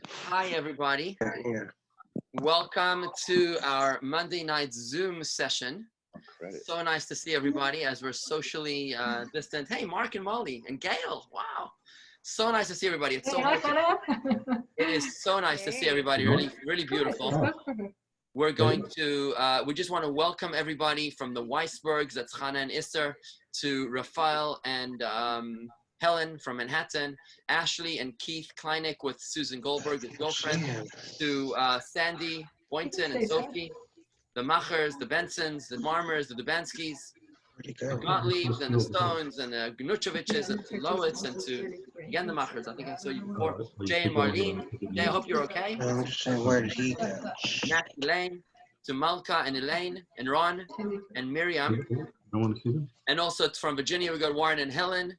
Hi, everybody. Yeah. Welcome to our Monday night Zoom session. So nice to see everybody as we're socially distant. Hey, Mark and Molly and Gail. Wow. So nice to see everybody. It's so it is so nice to see everybody. Really, really beautiful. We're going to, we just want to welcome everybody from the Weisbergs, that's Chana and Isser, to Rafael and Helen from Manhattan, Ashley and Keith Kleinick with Susan Goldberg, his girlfriend, to Sandy Boynton and Sophie, the Machers, the Bensons, the Marmers, the Dubanskis, the Gottliebs and the Stones and the Gnuchoviches and to Lowitz and to, again, the Machers. I think I saw you before. Jay and Marlene. Jay, I hope you're okay. I'm just saying, where did he go? Matt, Elaine, to Malka and Elaine and Ron and Miriam. I want to see them. And also from Virginia, we got Warren and Helen.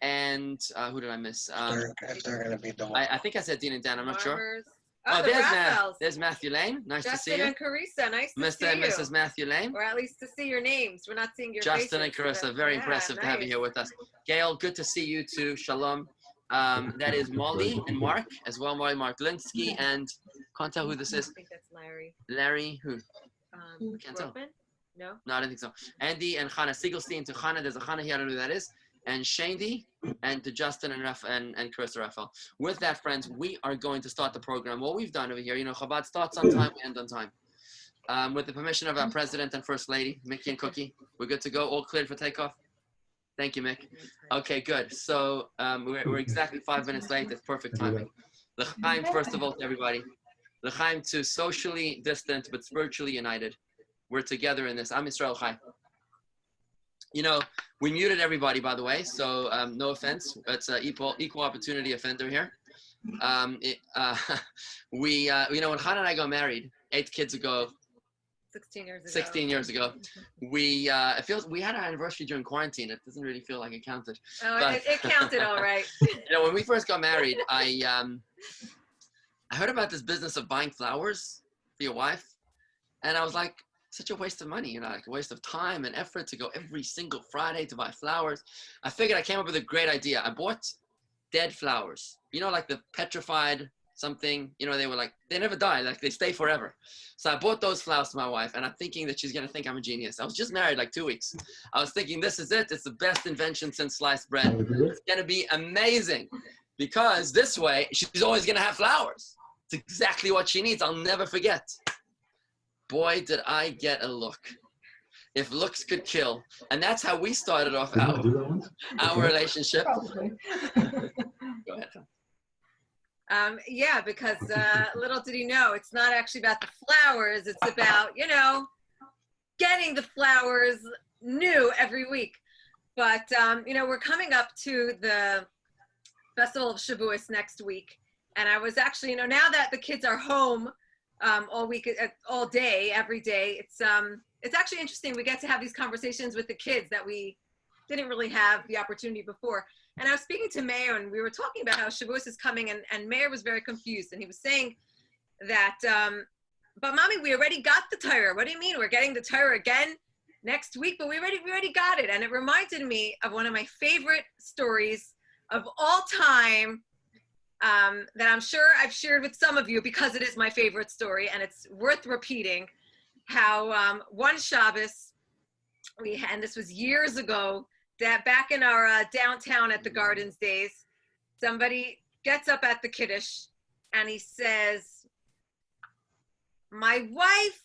And who did I miss? If they're going to be the one. I think I said Dean and Dan. I'm not sure. Farmers. Oh, the there's Raphaels. There's Matthew Lane. Nice to see Justin you. and Carissa, nice to Mr. see and you. Mrs. Matthew Lane. Or at least to see your names. We're not seeing your Justin and faces. Carissa, very impressive to have you here with us. Gail, good to see you too. Shalom. That is Molly and Mark as well. Molly Mark Linsky and can't tell who this I is. think that's Larry. Larry, who? Can't tell. Brookman? No? No, I don't think so. Andy and Chana Siegelstein to Chana. There's a Chana here. I don't know who that is. And Shandy and to Justin and and Carissa Raphael. With that, friends, we are going to start the program. What we've done over here, you know, Chabad starts on time, we end on time. With the permission of our president and first lady, Mickey and Cookie, we're good to go. All cleared for takeoff. Thank you, Mick. Okay, good. So we're exactly 5 minutes late. That's perfect timing. L'chaim, first of all, to everybody. L'chaim to socially distant but spiritually united. We're together in this. Am Yisrael Chai. You know, we muted everybody, by the way, so no offense. It's an equal opportunity offender here. You know, when Chana and I got married 8 kids ago, 16 years ago. 16 years ago, it feels we had our anniversary during quarantine. It doesn't really feel like it counted. Oh, But- it counted all right. You know, when we first got married, I heard about this business of buying flowers for your wife, and I was like, such a waste of money, you know, like a waste of time and effort to go every single Friday to buy flowers. I figured I came up with a great idea. I bought dead flowers, you know, like the petrified something, you know, they never die, like they stay forever. So I bought those flowers to my wife, and I'm thinking that she's gonna think I'm a genius. I was just married like 2 weeks. I was thinking, this is it. It's the best invention since sliced bread. It's gonna be amazing because this way she's always gonna have flowers. It's exactly what she needs. I'll never forget. Boy, did I get a look. If looks could kill. And that's how we started off Did you do that once? our relationship. Probably. Go ahead. Yeah, because little did he know, it's not actually about the flowers. It's about, you know, getting the flowers new every week. But, you know, we're coming up to the Festival of Shavuos next week. And I was actually, you know, now that the kids are home all week, all day, every day, it's actually interesting. We get to have these conversations with the kids that we didn't really have the opportunity before. And I was speaking to Meir, and we were talking about how Shavuos is coming, and Meir was very confused. And he was saying that, but mommy, we already got the Torah. What do you mean? We're getting the Torah again next week? But we already got it. And it reminded me of one of my favorite stories of all time, that I'm sure I've shared with some of you because it is my favorite story, and it's worth repeating. How one Shabbos, and this was years ago, that back in our downtown at the Gardens days, somebody gets up at the Kiddush and he says, my wife,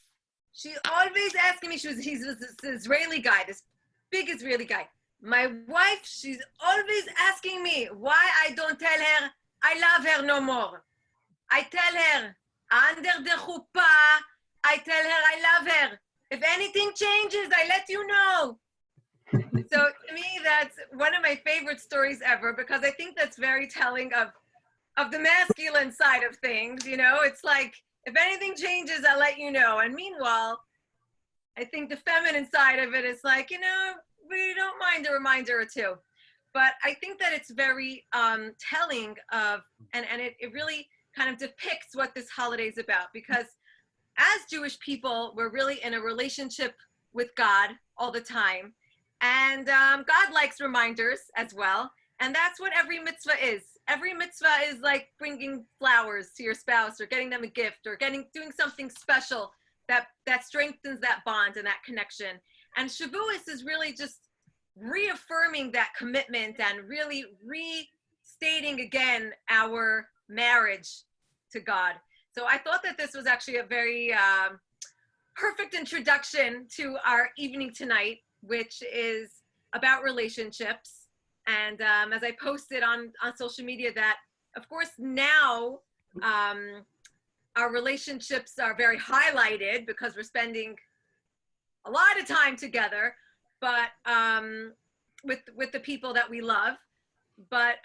she always asking me, he's this Israeli guy, this big Israeli guy. My wife, she's always asking me why I don't tell her I love her no more. I tell her, under the chuppah, I tell her I love her. If anything changes, I let you know. So to me, that's one of my favorite stories ever, because I think that's very telling of the masculine side of things. You know, it's like, if anything changes, I'll let you know. And meanwhile, I think the feminine side of it is like, you know, we don't mind a reminder or two. But I think that it's very telling of, and it really kind of depicts what this holiday is about, because as Jewish people, we're really in a relationship with God all the time. And God likes reminders as well. And that's what every mitzvah is. every mitzvah is like bringing flowers to your spouse or getting them a gift or doing something special that strengthens that bond and that connection. And Shavuos is really just reaffirming that commitment and really restating again our marriage to God. So I thought that this was actually a very perfect introduction to our evening tonight, which is about relationships. And as I posted on social media, that of course now our relationships are very highlighted because we're spending a lot of time together, but with the people that we love. But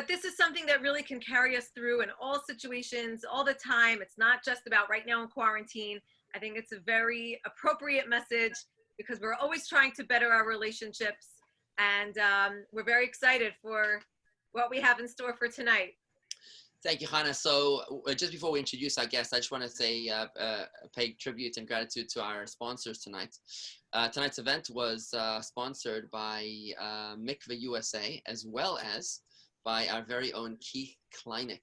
this is something that really can carry us through in all situations, all the time. It's not just about right now in quarantine. I think it's a very appropriate message because we're always trying to better our relationships. And we're very excited for what we have in store for tonight. Thank you, Hannah. So just before we introduce our guest, I just want to say, pay tribute and gratitude to our sponsors tonight. Tonight's event was sponsored by Mikveh USA, as well as by our very own Keith Kleinig.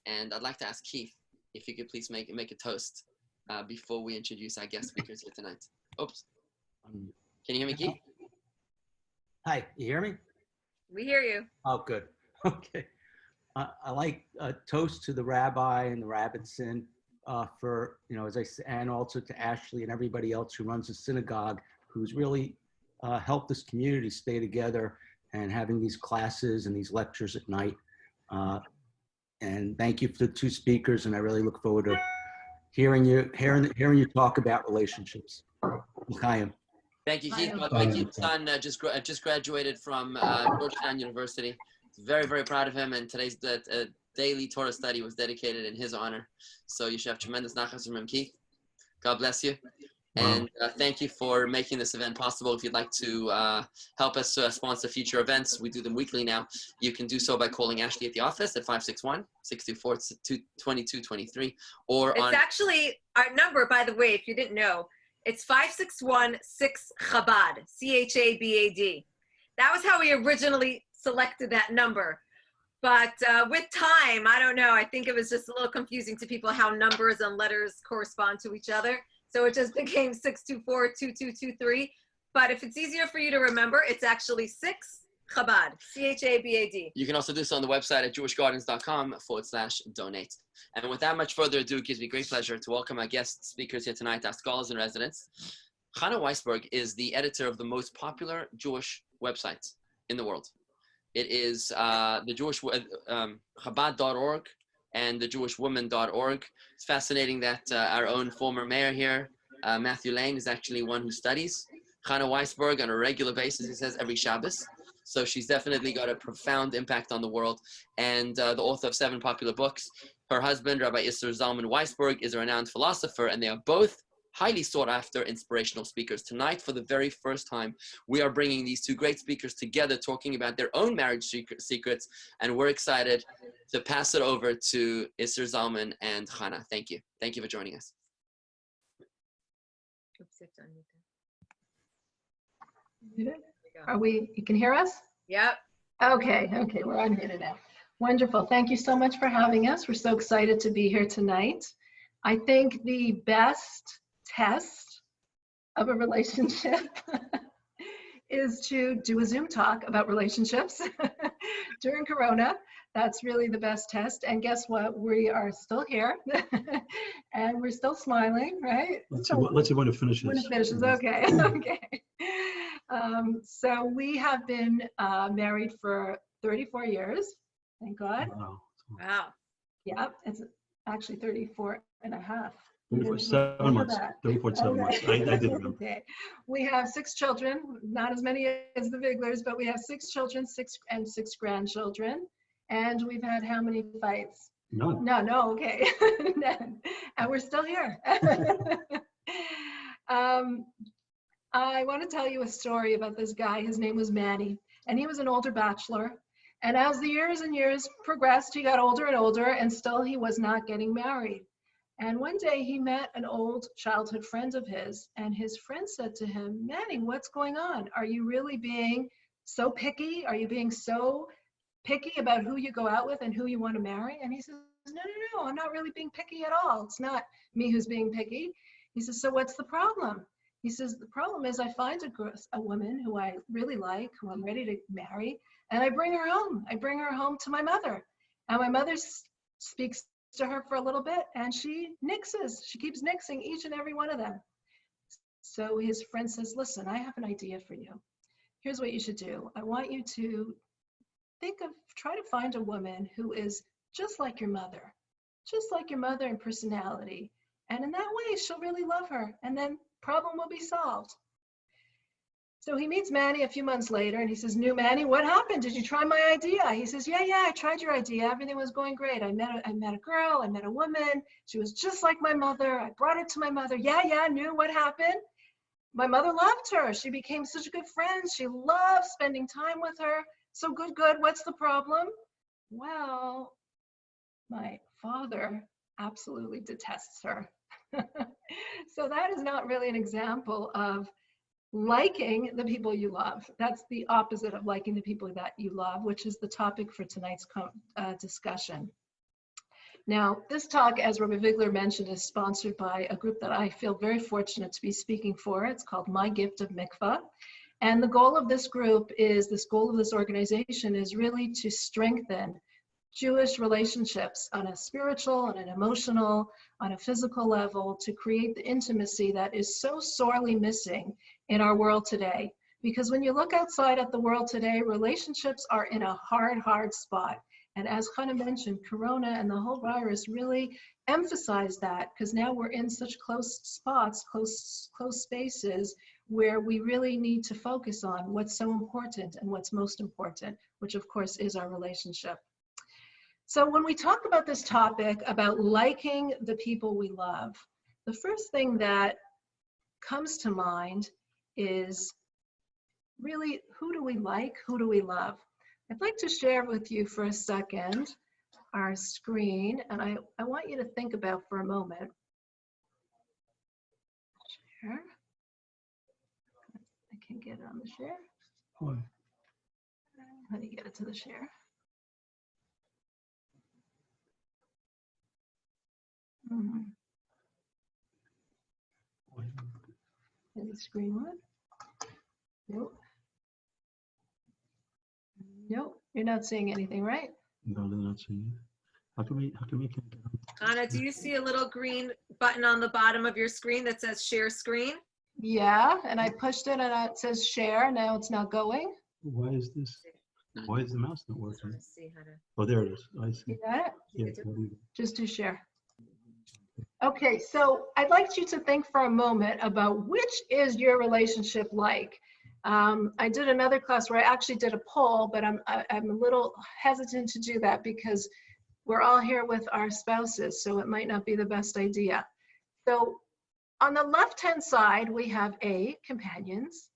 And I'd like to ask Keith if you could please make a toast before we introduce our guest speakers here tonight. Oops. Can you hear me, Keith? Hi, you hear me? We hear you. Oh, good. Okay. I like a toast to the rabbi and the Rabbitzin for, as I said, and also to Ashley and everybody else who runs the synagogue, who's really helped this community stay together and having these classes and these lectures at night. And thank you for the two speakers, and I really look forward to hearing you talk about relationships. L'chaim. Thank you, Keith. By the way, Keith's son just graduated from Georgetown University. Very, very proud of him, and today's daily Torah study was dedicated in his honor. So you should have tremendous nachas from him, Keith. God bless you. And thank you for making this event possible. If you'd like to help us sponsor future events, we do them weekly now. You can do so by calling Ashley at the office at 561-624-2223. Or it's actually our number, by the way, if you didn't know. It's 561-6-Chabad, C-H-A-B-A-D. That was how we originally selected that number. But with time, I don't know, I think it was just a little confusing to people how numbers and letters correspond to each other. So it just became 624-2223. But if it's easier for you to remember, it's actually 6-Chabad, C-H-A-B-A-D. You can also do so on the website at jewishgardens.com/donate. And without much further ado, it gives me great pleasure to welcome our guest speakers here tonight, our scholars in residence. Chana Weisberg is the editor of the most popular Jewish websites in the world. It is the Jewish Chabad.org and the JewishWoman.org. It's fascinating that our own former mayor here, Matthew Lane, is actually one who studies Chana Weisberg on a regular basis. He says every Shabbos. So she's definitely got a profound impact on the world, and the author of 7 popular books. Her husband, Rabbi Isser Zalman Weisberg, is a renowned philosopher, and they are both highly sought after inspirational speakers. Tonight, for the very first time, we are bringing these two great speakers together, talking about their own marriage secrets, and we're excited to pass it over to Isser Zalman and Chana. Thank you. Thank you for joining us. You can hear us? Yep. Okay, we're on here now. Wonderful. Thank you so much for having us. We're so excited to be here tonight. I think the best test of a relationship is to do a Zoom talk about relationships during Corona. That's really the best test. And guess what? We are still here and we're still smiling, right? Let's see when it finishes. When it finishes, okay. So we have been married for 34 years, thank God. Wow. Yeah, it's actually 34 and a half. 7 months. 34 7 months. I did remember. Okay. We have 6 children, not as many as the Biglers, but we have 6 children, 6 grandchildren. And we've had how many fights? None. No, okay. None. And we're still here. I want to tell you a story about this guy. His name was Manny, and he was an older bachelor. And as the years and years progressed, he got older and older, and still he was not getting married. And one day he met an old childhood friend of his, and his friend said to him, Manny, what's going on? Are you really being so picky? Are you being so picky about who you go out with and who you want to marry? And he says, no, I'm not really being picky at all. It's not me who's being picky. He says, so what's the problem? He says, the problem is I find a woman who I really like, who I'm ready to marry, and I bring her home. I bring her home to my mother. And my mother speaks to her for a little bit, and she nixes. She keeps nixing each and every one of them. So his friend says, listen, I have an idea for you. Here's what you should do. I want you to try to find a woman who is just like your mother in personality. And in that way, she'll really love her. And then problem will be solved. So he meets Manny a few months later and he says, new Manny, what happened? Did you try my idea? He says, yeah, I tried your idea. Everything was going great. I met a girl, I met a woman. She was just like my mother. I brought it to my mother. Yeah, new. What happened? My mother loved her. She became such a good friend. She loved spending time with her. So good. What's the problem? Well, my father absolutely detests her. So that is not really an example of liking the people you love. That's the opposite of liking the people that you love, which is the topic for tonight's discussion. Now, this talk, as Rabbi Vigler mentioned, is sponsored by a group that I feel very fortunate to be speaking for. It's called My Gift of Mikvah. And the goal of this organization is really to strengthen Jewish relationships on a spiritual, on an emotional, on a physical level, to create the intimacy that is so sorely missing in our world today. Because when you look outside at the world today, relationships are in a hard spot. And as Chana mentioned, Corona and the whole virus really emphasized that, because now we're in such close spots, close spaces, where we really need to focus on what's so important and what's most important, which of course is our relationship. So when we talk about this topic about liking the people we love, the first thing that comes to mind is really, who do we like? Who do we love? I'd like to share with you for a second our screen, and I want you to think about for a moment. Share. I can get it on the share. How do you get it to the share? Is the screen one? Nope. Nope, you're not seeing anything, right? No, they're not seeing it. How come we can't get them? Anna, do you see a little green button on the bottom of your screen that says share screen? Yeah, and I pushed it and it says share. Now it's not going. Why is this? Why is the mouse not working? See how to... Oh, there it is. I see. You got it? Yeah, Just do share. Okay, so I'd like you to think for a moment about which is your relationship like. I did another class where I actually did a poll, but I'm a little hesitant to do that because we're all here with our spouses, so it might not be the best idea. So on the left-hand side, we have A, companions,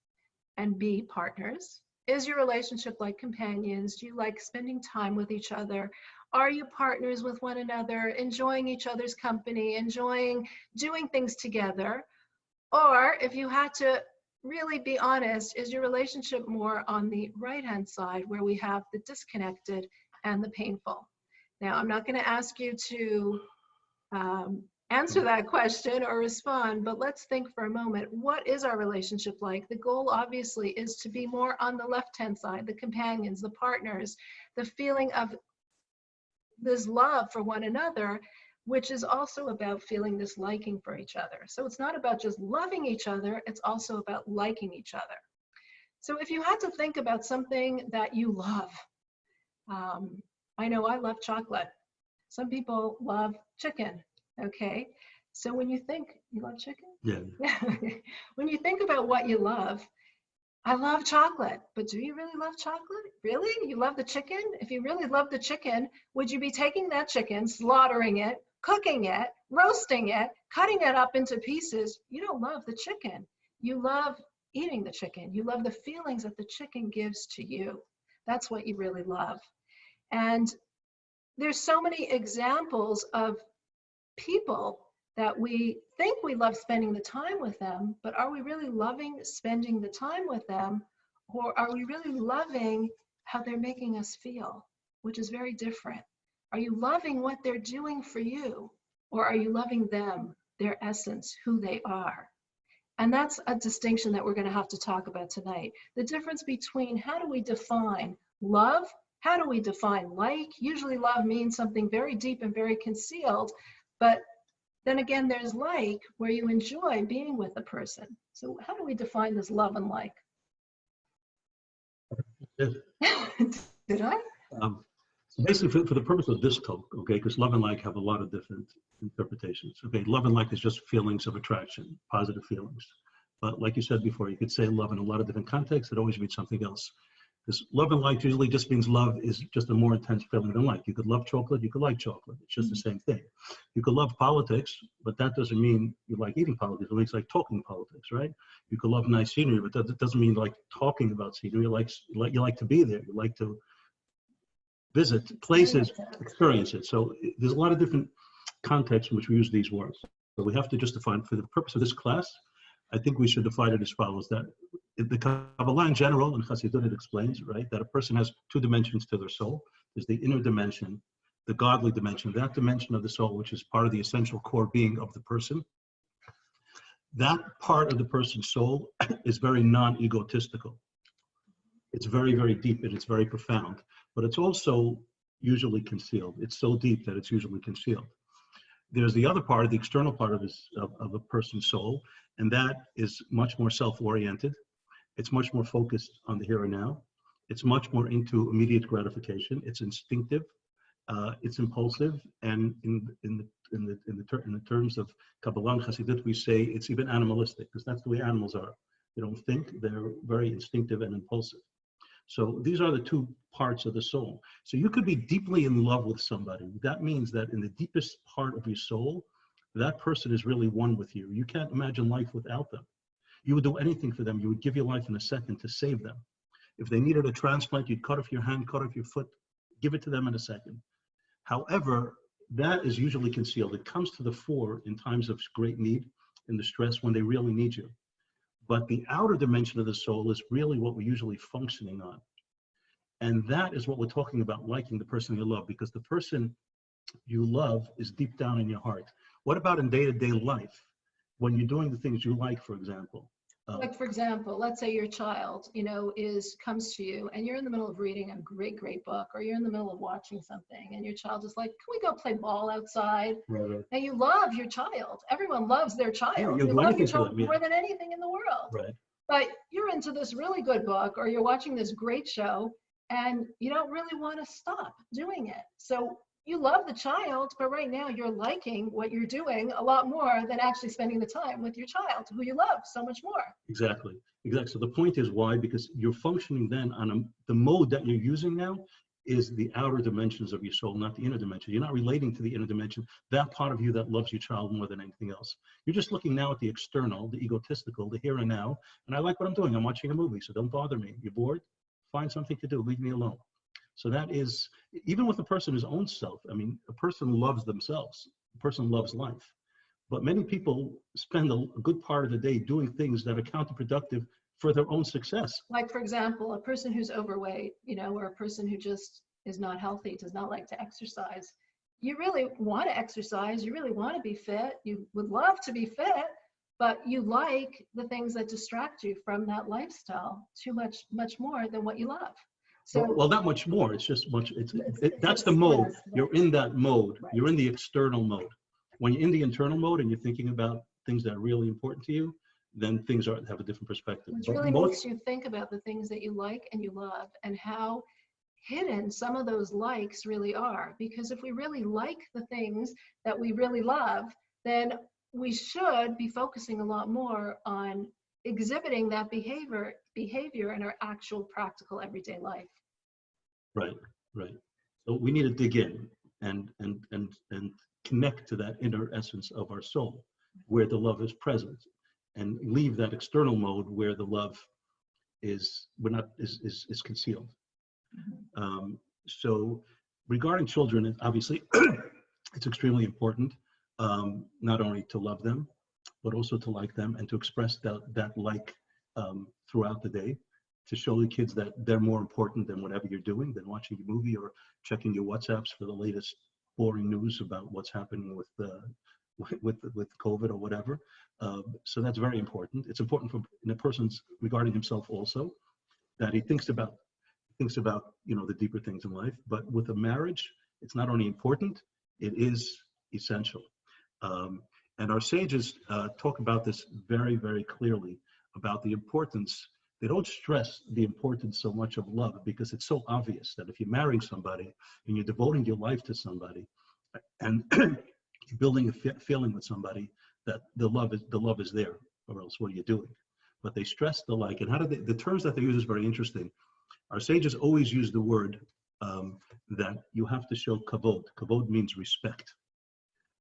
and B, partners. Is your relationship like companions? Do you like spending time with each other? Are you partners with one another, enjoying each other's company, enjoying doing things together? Or if you had to really be honest, is your relationship more on the right-hand side where we have the disconnected and the painful? Now, I'm not going to ask you to answer that question or respond, but let's think for a moment. What is our relationship like? The goal obviously is to be more on the left-hand side, the companions, the partners, the feeling of this love for one another, which is also about feeling this liking for each other. So it's not about just loving each other, it's also about liking each other. So if you had to think about something that you love, I know I love chocolate. Some people love chicken, okay? So when you think, you love chicken? Yeah. When you think about what you love, I love chocolate, but do you really love chocolate? Really? You love the chicken? If you really love the chicken, would you be taking that chicken, slaughtering it, cooking it, roasting it, cutting it up into pieces? You don't love the chicken. You love eating the chicken. You love the feelings that the chicken gives to you. That's what you really love. And there's so many examples of people that we think we love spending the time with them, but are we really loving spending the time with them? Or are we really loving how they're making us feel? which is very different. Are you loving what they're doing for you, or are you loving them, their essence, who they are? And that's a distinction that we're going to have to talk about tonight. The difference between how do we define love, how do we define like? Usually love means something very deep and very concealed, but then again, there's like, where you enjoy being with a person. So how do we define this love and like? Did I? So basically, for the purpose of this talk, okay, because love and like have a lot of different interpretations. Okay, love and like is just feelings of attraction, positive feelings. But like you said before, you could say love in a lot of different contexts. It always means something else. Because love and like usually just means love is just a more intense feeling than like. You could love chocolate, you could like chocolate. It's just the same thing. You could love politics, but that doesn't mean you like eating politics. It means like talking politics, right? You could love nice scenery, but that doesn't mean like talking about scenery. You like to be there. You like to visit places, experience it. So there's a lot of different contexts in which we use these words. So we have to just define, for the purpose of this class, I think we should define it as follows, that the Kabbalah in general, and Chassidut, it explains, right, that a person has two dimensions to their soul. There's the inner dimension, the godly dimension, that dimension of the soul, which is part of the essential core being of the person. That part of the person's soul is very non-egotistical. It's very, very deep and it's very profound, but it's also usually concealed. It's so deep that it's usually concealed. There's the other part, the external part of a person's soul, and that is much more self-oriented. It's much more focused on the here and now. It's much more into immediate gratification. It's instinctive. It's impulsive, and in the terms of Kabbalah and Chassidut, we say it's even animalistic, because that's the way animals are. They don't think. They're very instinctive and impulsive. So these are the two parts of the soul. So you could be deeply in love with somebody. That means that in the deepest part of your soul, that person is really one with you. You can't imagine life without them. You would do anything for them. You would give your life in a second to save them. If they needed a transplant, you'd cut off your hand, cut off your foot, give it to them in a second. However, that is usually concealed. It comes to the fore in times of great need and distress when they really need you. But the outer dimension of the soul is really what we're usually functioning on. And that is what we're talking about, liking the person you love, because the person you love is deep down in your heart. What about in day-to-day life, when you're doing the things you like, for example? Like, for example, let's say your child, comes to you and you're in the middle of reading a great book, or you're in the middle of watching something and your child is like, can we go play ball outside? Right. And you love your child. Everyone loves their child. Yeah, you love your child more than anything in the world. Right. But you're into this really good book, or you're watching this great show, and you don't really want to stop doing it. So you love the child, but right now you're liking what you're doing a lot more than actually spending the time with your child, who you love so much more. Exactly. So the point is why? Because you're functioning then on the mode that you're using now is the outer dimensions of your soul, not the inner dimension. You're not relating to the inner dimension, that part of you that loves your child more than anything else. You're just looking now at the external, the egotistical, the here and now. And I like what I'm doing. I'm watching a movie, so don't bother me. You're bored? Find something to do. Leave me alone. So that is, even with a person's own self, I mean, a person loves themselves. A person loves life. But many people spend a good part of the day doing things that are counterproductive for their own success. Like, for example, a person who's overweight, or a person who just is not healthy, does not like to exercise. You really want to exercise. You really want to be fit. You would love to be fit, but you like the things that distract you from that lifestyle too much more than what you love. So, well, not much more. It's just much. That's the mode. You're in that mode. Right. You're in the external mode. When you're in the internal mode and you're thinking about things that are really important to you, then things have a different perspective. Which really makes you think about the things that you like and you love, and how hidden some of those likes really are. Because if we really like the things that we really love, then we should be focusing a lot more on exhibiting that behavior in our actual practical everyday life. Right. So we need to dig in and connect to that inner essence of our soul, where the love is present, and leave that external mode where the love is concealed. Mm-hmm. So regarding children, obviously it's extremely important, not only to love them, but also to like them and to express that like throughout the day. to show the kids that they're more important than whatever you're doing, than watching a movie or checking your WhatsApps for the latest boring news about what's happening with COVID or whatever. So that's very important. It's important for in a person's regarding himself also, that he thinks about the deeper things in life. But with a marriage, it's not only important, it is essential. And our sages talk about this very, very clearly, about the importance. They don't stress the importance so much of love, because it's so obvious that if you're marrying somebody and you're devoting your life to somebody and you're building a feeling with somebody, that the love is there, or else what are you doing? But they stress the like. And the terms that they use is very interesting. Our sages always use the word that you have to show kavod. Kavod means respect.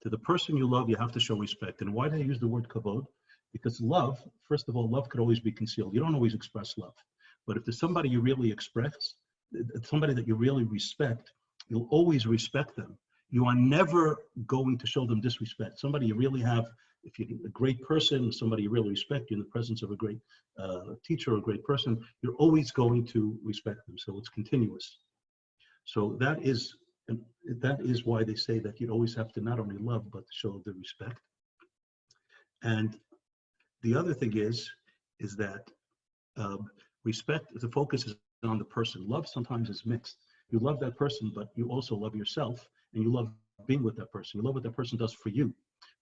To the person you love, you have to show respect. And why do they use the word kavod? Because love, first of all, love could always be concealed. You don't always express love. But if there's somebody you really express, somebody that you really respect, you'll always respect them. You are never going to show them disrespect. Somebody you really have, if you're a great person, somebody you really respect, you're in the presence of a great teacher or a great person, you're always going to respect them. So it's continuous. So that is why they say that you always have to not only love, but show the respect. And the other thing is that respect, the focus is on the person. Love sometimes is mixed. You love that person, but you also love yourself, and you love being with that person. You love what that person does for you.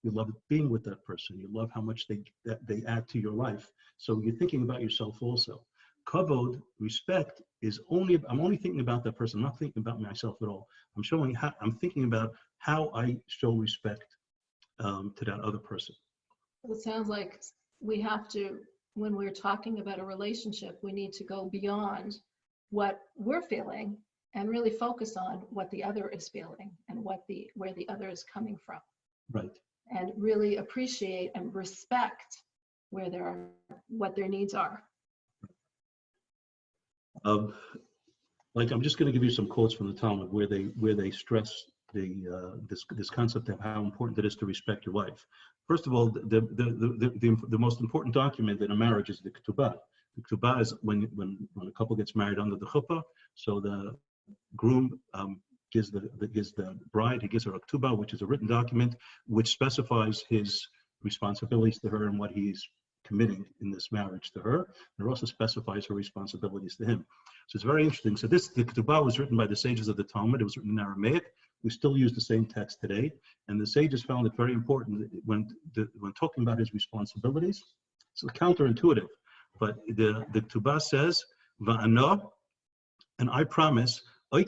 You love being with that person. You love how much they add to your life. So you're thinking about yourself also. Kavod, respect, I'm only thinking about that person. I'm not thinking about myself at all. I'm thinking about how I show respect to that other person. It sounds like we have to, when we're talking about a relationship, we need to go beyond what we're feeling and really focus on what the other is feeling and where the other is coming from. Right. And really appreciate and respect what their needs are. Like, I'm just going to give you some quotes from the Talmud where they stress this concept of how important it is to respect your wife. First of all, the most important document in a marriage is the ketubah. The ketubah is when a couple gets married under the chuppah. So the groom gives the bride, he gives her a ketubah, which is a written document which specifies his responsibilities to her and what he's committing in this marriage to her. And it also specifies her responsibilities to him. So it's very interesting. So the ketubah was written by the sages of the Talmud. It was written in Aramaic. We still use the same text today. And the sages found it very important when talking about his responsibilities. It's counterintuitive, but the ketubah says, "Va'ano," and I promise, I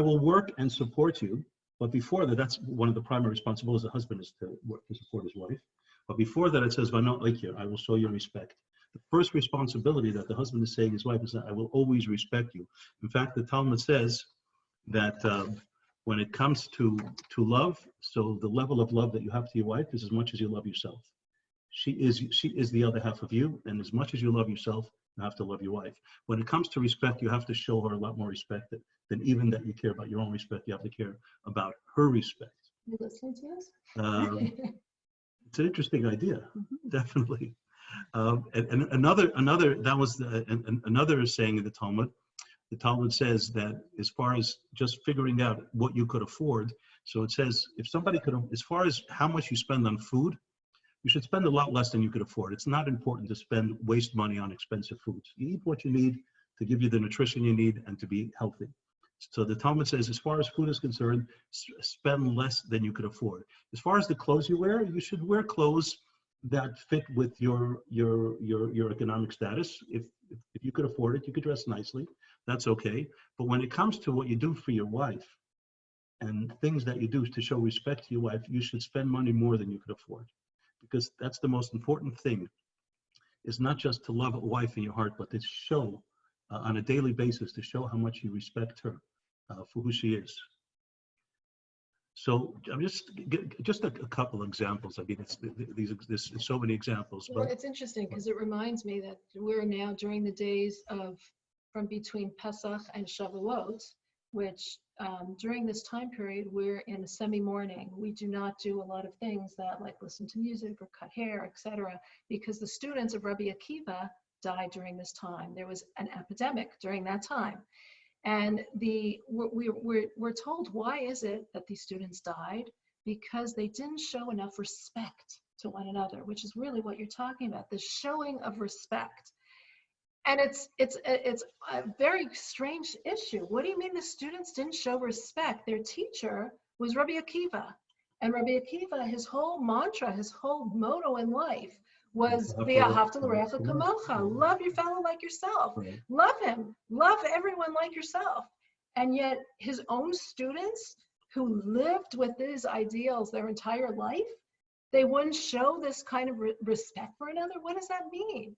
will work and support you. But before that, that's one of the primary responsibilities of the husband, is to work to support his wife. But before that, it says, "Va'ano oikir," I will show you respect. The first responsibility that the husband is saying to his wife is that I will always respect you. In fact, the Talmud says that when it comes to love, so the level of love that you have to your wife is as much as you love yourself. She is the other half of you, and as much as you love yourself, you have to love your wife. When it comes to respect, you have to show her a lot more respect than even that you care about your own respect. You have to care about her respect. You listening to this? It's an interesting idea, definitely. And another saying in the Talmud. The Talmud says that as far as just figuring out what you could afford, so it says if somebody could, as far as how much you spend on food, you should spend a lot less than you could afford. It's not important to waste money on expensive foods. You eat what you need to give you the nutrition you need and to be healthy. So the Talmud says, as far as food is concerned, spend less than you could afford. As far as the clothes you wear, you should wear clothes that fit with your economic status. If you could afford it, you could dress nicely. That's okay. But when it comes to what you do for your wife and things that you do to show respect to your wife, you should spend money more than you could afford. Because that's the most important thing, is not just to love a wife in your heart, but to show on a daily basis, to show how much you respect her for who she is. So I'm just a couple of examples. I mean, there's so many examples. Well, it's interesting because it reminds me that we're now during the days from between Pesach and Shavuot, which during this time period, we're in a semi-mourning. We do not do a lot of things that like listen to music or cut hair, etc., because the students of Rabbi Akiva died during this time. There was an epidemic during that time. And we're told, why is it that these students died? Because they didn't show enough respect to one another, which is really what you're talking about, the showing of respect. And it's a very strange issue. What do you mean the students didn't show respect? Their teacher was Rabbi Akiva. And Rabbi Akiva, his whole mantra, his whole motto in life was V'ahavta l'reacha kamocha. Love your fellow like yourself. Right. Love him. Love everyone like yourself. And yet his own students who lived with these ideals their entire life, they wouldn't show this kind of respect for another. What does that mean?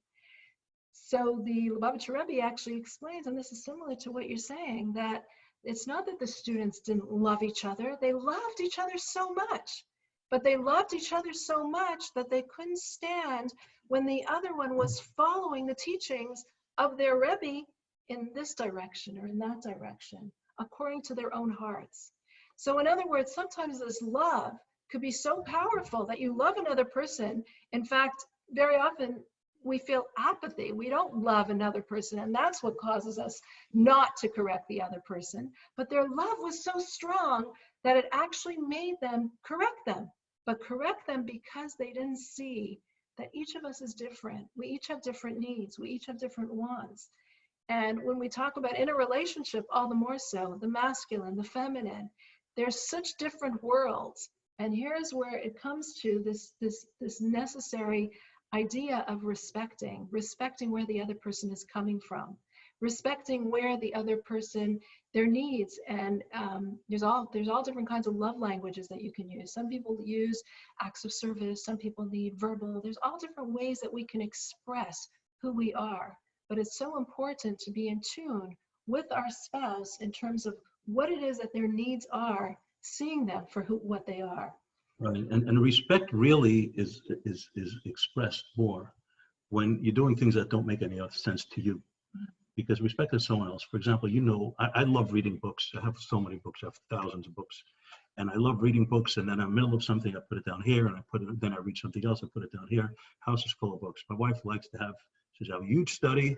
So the Lubavitcher Rebbe actually explains, and this is similar to what you're saying, that it's not that the students didn't love each other. They loved each other so much, but they loved each other so much that they couldn't stand when the other one was following the teachings of their Rebbe in this direction or in that direction, according to their own hearts. So in other words, sometimes this love could be so powerful that you love another person. In fact, very often we feel apathy. We don't love another person, and that's what causes us not to correct the other person. But their love was so strong that it actually made them correct them, but correct them because they didn't see that each of us is different. We each have different needs. We each have different wants. And when we talk about in a relationship, all the more so, the masculine, the feminine, there's such different worlds. And here's where it comes to this necessary idea of respecting where the other person is coming from, respecting where the other person, their needs, and there's all different kinds of love languages that you can use. Some people use acts of service, some people need verbal. There's all different ways that we can express who we are, but it's so important to be in tune with our spouse in terms of what it is that their needs are, seeing them for what they are. Right, and respect really is expressed more when you're doing things that don't make any other sense to you, because respect is someone else. For example, I love reading books. I have so many books. I have thousands of books, and I love reading books. And then in the middle of something, I put it down here, and then I read something else. I put it down here. House is full of books. My wife likes to have. She says, I have a huge study.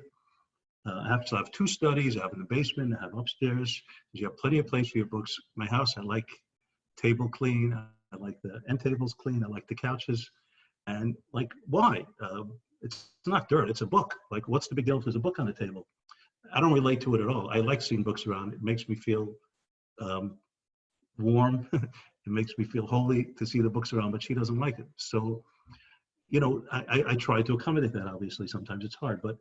I have 2 studies. I have in the basement. I have upstairs. You have plenty of place for your books. My house, I like table clean. I like the end tables clean. I like the couches. And like, why? It's not dirt. It's a book. Like, what's the big deal if there's a book on the table? I don't relate to it at all. I like seeing books around. It makes me feel warm. It makes me feel holy to see the books around, but she doesn't like it. So, I try to accommodate that. Obviously, sometimes it's hard, but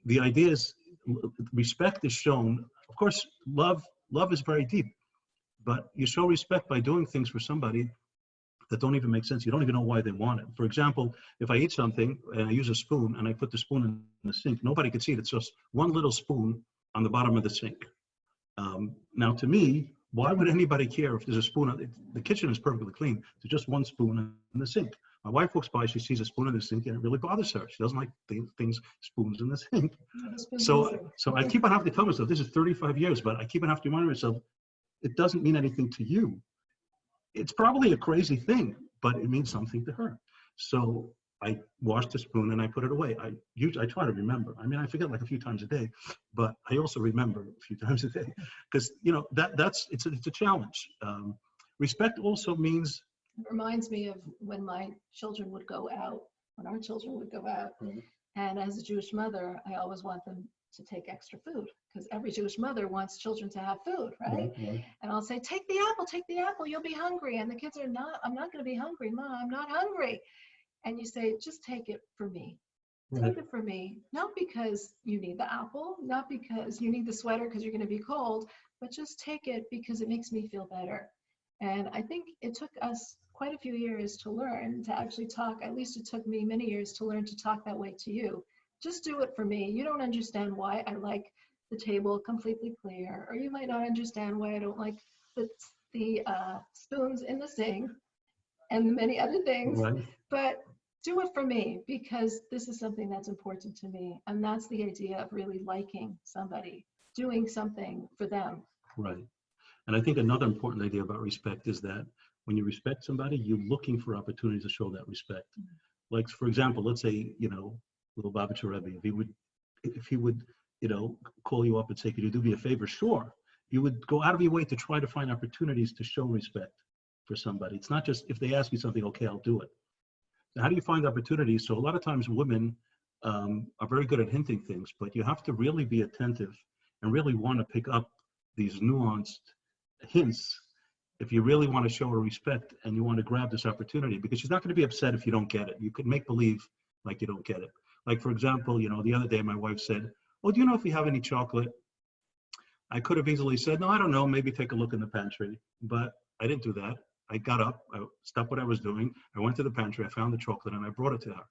the idea is respect is shown. Of course, love is very deep, but you show respect by doing things for somebody that don't even make sense. You don't even know why they want it. For example, if I eat something and I use a spoon and I put the spoon in the sink, nobody can see it. It's just one little spoon on the bottom of the sink. Now, to me, why would anybody care if there's a spoon? The kitchen is perfectly clean. There's just one spoon in the sink. My wife walks by, she sees a spoon in the sink, and it really bothers her. She doesn't like spoons in the sink. So I keep on having to tell myself, this is 35 years, but I keep on having to remind myself, it doesn't mean anything to you. It's probably a crazy thing, but it means something to her. So I wash the spoon and I put it away. I try to remember. I mean, I forget like a few times a day, but I also remember a few times a day because it's a challenge. Respect also means. It reminds me of when my children would go out, when our children would go out, and as a Jewish mother, I always want them to take extra food because every Jewish mother wants children to have food, right? And I'll say, take the apple, you'll be hungry. And the kids are not, I'm not going to be hungry, Mom, I'm not hungry. And you say, just take it for me. Take it for me, not because you need the apple, not because you need the sweater because you're going to be cold, but just take it because it makes me feel better. And I think it took us quite a few years to learn to actually talk. At least it took me many years to learn to talk that way to you. Just do it for me. You don't understand why I like the table completely clear, or you might not understand why I don't like the spoons in the sink and many other things, but do it for me because this is something that's important to me. And that's the idea of really liking somebody, doing something for them. Right. And I think another important idea about respect is that when you respect somebody, you're looking for opportunities to show that respect. Like, for example, let's say, little Lubavitcher Rebbe, if he would if he would, call you up and say, could you do me a favor? Sure. You would go out of your way to try to find opportunities to show respect for somebody. It's not just if they ask you something, okay, I'll do it. So how do you find opportunities? So a lot of times women are very good at hinting things, but you have to really be attentive and really want to pick up these nuanced hints if you really want to show her respect and you want to grab this opportunity, because she's not going to be upset if you don't get it. You could make believe like you don't get it. Like, for example, the other day my wife said, oh, do you know if you have any chocolate? I could have easily said, no, I don't know, maybe take a look in the pantry, but I didn't do that. I got up, I stopped what I was doing, I went to the pantry, I found the chocolate, and I brought it to her.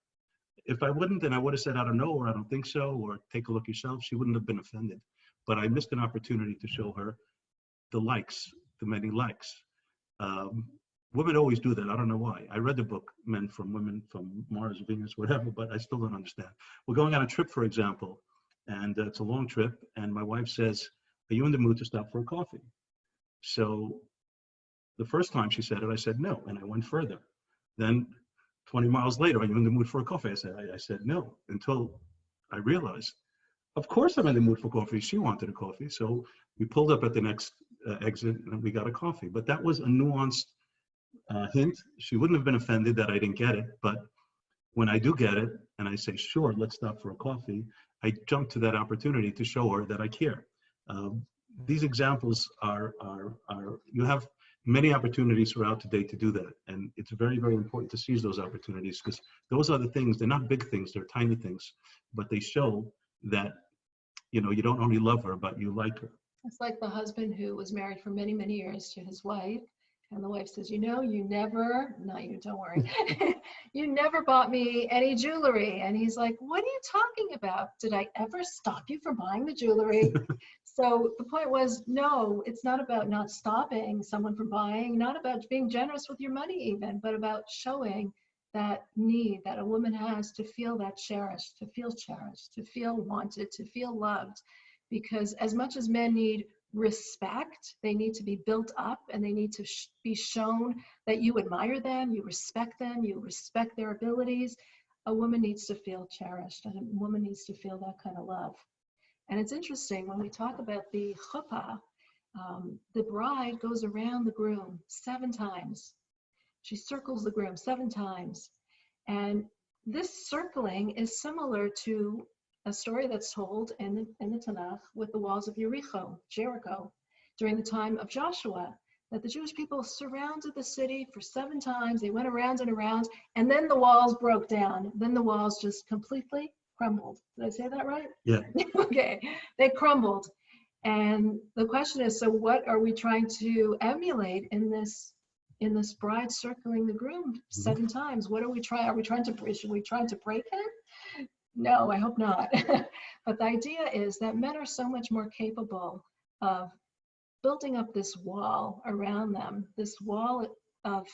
If I wouldn't, then I would have said, I don't know, or I don't think so, or take a look yourself. She wouldn't have been offended. But I missed an opportunity to show her the many likes. Women always do that. I don't know why. I read the book, Men from Women from Mars, Venus, whatever, but I still don't understand. We're going on a trip, for example, and it's a long trip, and my wife says, are you in the mood to stop for a coffee? So the first time she said it, I said no, and I went further. Then 20 miles later, are you in the mood for a coffee? I said no, until I realized, of course I'm in the mood for coffee. She wanted a coffee, so we pulled up at the next exit and we got a coffee. But that was a nuanced hint. She wouldn't have been offended that I didn't get it, but when I do get it and I say, sure, let's stop for a coffee, I jump to that opportunity to show her that I care. These examples are you have many opportunities throughout the day to do that. And it's very, very important to seize those opportunities, because those are the things, they're not big things, they're tiny things, but they show that, you don't only love her, but you like her. It's like the husband who was married for many, many years to his wife. And the wife says, you never, not you, don't worry. You never bought me any jewelry. And he's like, what are you talking about? Did I ever stop you from buying the jewelry? So the point was, no, it's not about not stopping someone from buying, not about being generous with your money even, but about showing that need that a woman has to feel that cherished, to feel wanted, to feel loved. Because as much as men need respect, they need to be built up, and they need to be shown that you admire them, you respect their abilities. A woman needs to feel cherished, and a woman needs to feel that kind of love. And it's interesting, when we talk about the chuppah, the bride goes around the groom 7 times. She circles the groom 7 times. And this circling is similar to a story that's told in the Tanakh with the walls of Jericho, during the time of Joshua, that the Jewish people surrounded the city for 7 times. They went around and around, and then the walls broke down. Then the walls just completely crumbled. Did I say that right? Yeah. Okay, they crumbled. And the question is, so what are we trying to emulate in this bride circling the groom 7 times? What are we trying? Should we trying to break him? No, I hope not. But the idea is that men are so much more capable of building up this wall around them, this wall of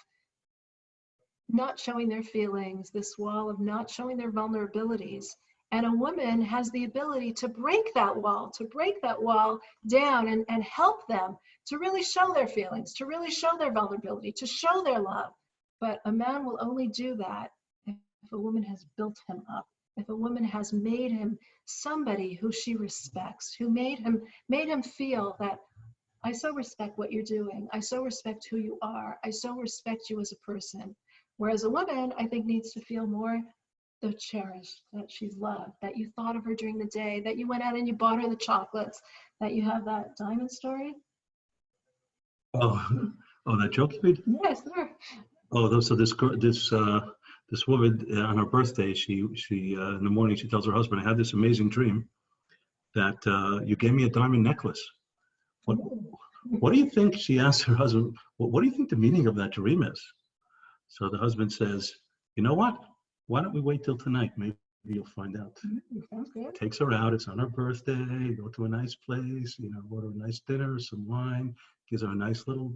not showing their feelings, this wall of not showing their vulnerabilities. And a woman has the ability to break that wall down and help them to really show their feelings, to really show their vulnerability, to show their love. But a man will only do that if a woman has built him up. If a woman has made him somebody who she respects, who made him feel that I so respect what you're doing, I so respect who you are, I so respect you as a person. Whereas a woman, I think, needs to feel more cherished, that she's loved, that you thought of her during the day, that you went out and you bought her the chocolates, that you have that diamond story. Oh, that joke you made? Yes, sir. Oh, so this woman on her birthday, she in the morning she tells her husband, I had this amazing dream that you gave me a diamond necklace. What do you think? She asked her husband, what do you think the meaning of that dream is? So the husband says, you know what? Why don't we wait till tonight? Maybe you'll find out. Sounds good. Takes her out. It's on her birthday. Go to a nice place. Order a nice dinner, some wine. Gives her a nice little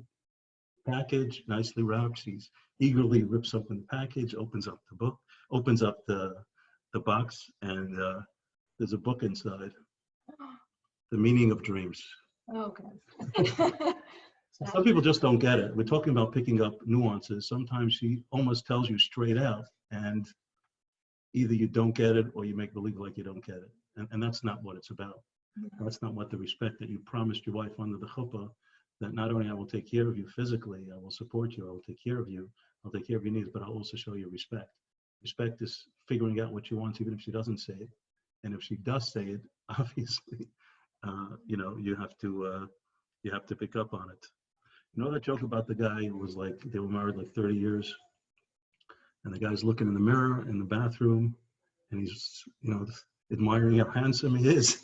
package, nicely wrapped. She eagerly rips open the package, opens up the book, opens up the box, and there's a book inside. The Meaning of Dreams. Okay. Some people just don't get it. We're talking about picking up nuances. Sometimes she almost tells you straight out, and either you don't get it or you make believe like you don't get it. And that's not what it's about. That's not what the respect that you promised your wife under the chuppah, that not only I will take care of you physically, I will support you, I will take care of you, I'll take care of your needs, but I'll also show you respect. Respect is figuring out what she wants, even if she doesn't say it. And if she does say it, obviously, you have to pick up on it. You know that joke about the guy who was like, they were married like 30 years, and the guy's looking in the mirror in the bathroom, and he's, admiring how handsome he is.